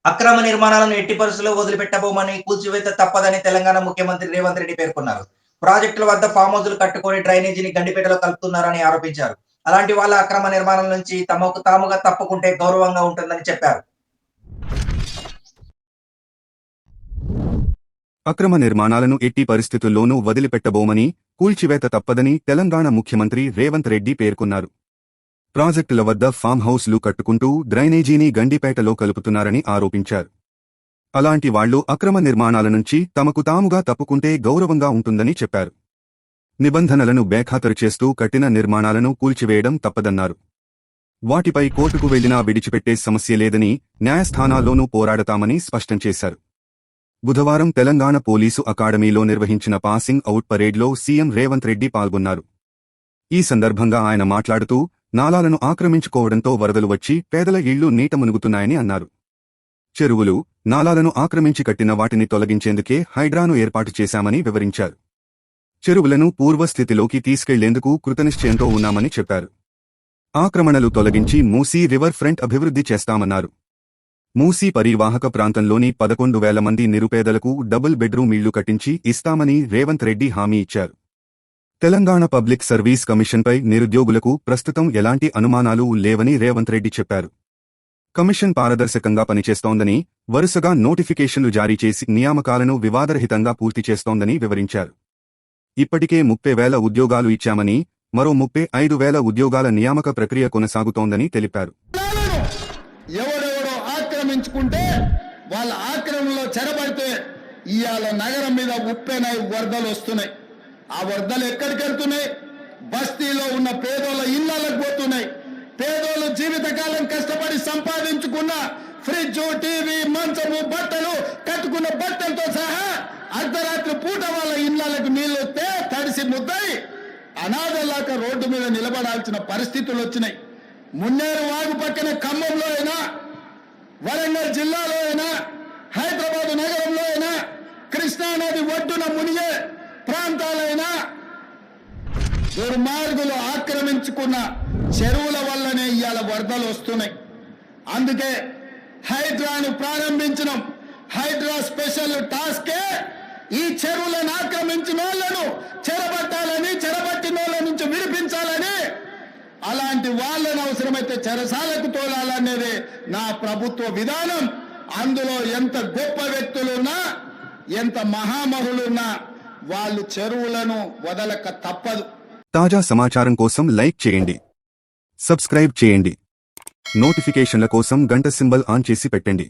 అక్రమ నిర్మాణాలను ఎట్టి పరిస్థితుల్లో వదిలిపెట్టబోమని, కూల్చివేత తప్పదని తెలంగాణ ముఖ్యమంత్రి రేవంత్ రెడ్డి పేర్కొన్నారు. ప్రాజెక్టుల వద్ద ఫామ్ హౌజులు కట్టుకొని డ్రైనేజీని గండిపేటలో కలుపుతున్నారని ఆరోపించారు. అలాంటి వాళ్ళ అక్రమ నిర్మాణాల నుంచి తమకు తాముగా తప్పుకుంటే గౌరవంగా ఉంటుందని చెప్పారు. అక్రమ నిర్మాణాలను ఎట్టి పరిస్థితుల్లోనూ వదిలిపెట్టబోమని, కూల్చివేత తప్పదని తెలంగాణ ముఖ్యమంత్రి రేవంత్ రెడ్డి పేర్కొన్నారు. ప్రాజెక్టుల వద్ద ఫామ్ హౌస్లు కట్టుకుంటూ డ్రైనేజీని గండిపేటలో కలుపుతున్నారని ఆరోపించారు. అలాంటి వాళ్లు అక్రమ నిర్మాణాల నుంచి తమకు తాముగా తప్పుకుంటే గౌరవంగా ఉంటుందని చెప్పారు. నిబంధనలను బేఖాతరు చేస్తూ కట్టిన నిర్మాణాలను కూల్చివేయడం తప్పదన్నారు. వాటిపై కోర్టుకు వెళ్లినా విడిచిపెట్టే సమస్య లేదని, న్యాయస్థానాల్లోనూ పోరాడతామని స్పష్టం చేశారు. బుధవారం తెలంగాణ పోలీసు అకాడమీలో నిర్వహించిన పాసింగ్ అవుట్ పరేడ్లో సీఎం రేవంత్ రెడ్డి పాల్గొన్నారు. ఈ సందర్భంగా ఆయన మాట్లాడుతూ, నాలాలను ఆక్రమించుకోవడంతో వరదలు వచ్చి పేదల ఇళ్లు నీట మునుగుతున్నాయని అన్నారు. చెరువులు, నాలాలను ఆక్రమించి కట్టిన వాటిని తొలగించేందుకే హైడ్రాను ఏర్పాటు చేశామని వివరించారు. చెరువులను పూర్వస్థితిలోకి తీసుకెళ్లేందుకు కృతనిశ్చయంతో ఉన్నామని చెప్పారు. ఆక్రమణలు తొలగించి మూసీ రివర్ ఫ్రంట్ అభివృద్ధి చేస్తామన్నారు. మూసీ పరీవాహక ప్రాంతంలోని 11,000 మంది నిరుపేదలకు డబుల్ బెడ్రూమ్ ఇళ్లు కట్టించి ఇస్తామని రేవంత్ రెడ్డి హామీ ఇచ్చారు. తెలంగాణ పబ్లిక్ సర్వీస్ కమిషన్పై నిరుద్యోగులకు ప్రస్తుతం ఎలాంటి అనుమానాలు లేవని రేవంత్ రెడ్డి చెప్పారు. కమిషన్ పారదర్శకంగా పనిచేస్తోందని, వరుసగా నోటిఫికేషన్లు జారీ చేసి నియామకాలను వివాదరహితంగా పూర్తి చేస్తోందని వివరించారు. ఇప్పటికే 30,000 ఉద్యోగాలు ఇచ్చామని, మరో 35,000 ఉద్యోగాల నియామక ప్రక్రియ కొనసాగుతోందని తెలిపారు. ఎవరెవరో ఆక్రమించుకుంటే వాళ్ళ ఆక్రమణలో చెరబడితే ఇవాళ నగరం మీద ఉప్పెనై వరదలు వస్తున్నాయి. ఆ వరదలు ఎక్కడికి వెళ్తున్నాయి? బస్తీలో ఉన్న పేదోళ్ళ ఇళ్లకు పోతున్నాయి. పేదోళ్ళు జీవితకాలం కష్టపడి సంపాదించుకున్న ఫ్రిడ్జ్, టీవీ, మంచము, బట్టలు, కట్టుకున్న బట్టలతో సహా అర్ధరాత్రి పూట వాళ్ళ ఇళ్లకు నీళ్లు వస్తే తడిసి ముద్దయి అనాథలాక రోడ్డు మీద నిలబడాల్సిన పరిస్థితులు వచ్చినాయి. మున్నేరు వాగు పక్కన ఖమ్మంలో అయినా, వరంగల్ జిల్లాలో అయినా, హైదరాబాద్ నగరంలో అయినా, కృష్ణానది ఒడ్డున మునిగే ప్రాంతాలైనా దుర్మార్గులు ఆక్రమించుకున్న చెరువుల వల్లనే ఇవాళ వరదలు వస్తున్నాయి. అందుకే హైడ్రాను ప్రారంభించడం. హైడ్రా స్పెషల్ టాస్కే ఈ చెరువులను ఆక్రమించిన వాళ్ళను చెరబట్టాలని, చెరబట్టిన వాళ్ళ నుంచి విడిపించాలని, అలాంటి వాళ్ళను అవసరమైతే చెరసాలకు తోలాలనేది నా ప్రభుత్వ విధానం. అందులో ఎంత గొప్ప వ్యక్తులున్నా, ఎంత మహామహులున్నా వాళ్ళు చెరువులను వదలక తప్పదు. తాజా సమాచారం కోసం లైక్ చేయండి, సబ్స్క్రైబ్ చేయండి, నోటిఫికేషన్ల కోసం గంట సింబల్ ఆన్ చేసి పెట్టండి.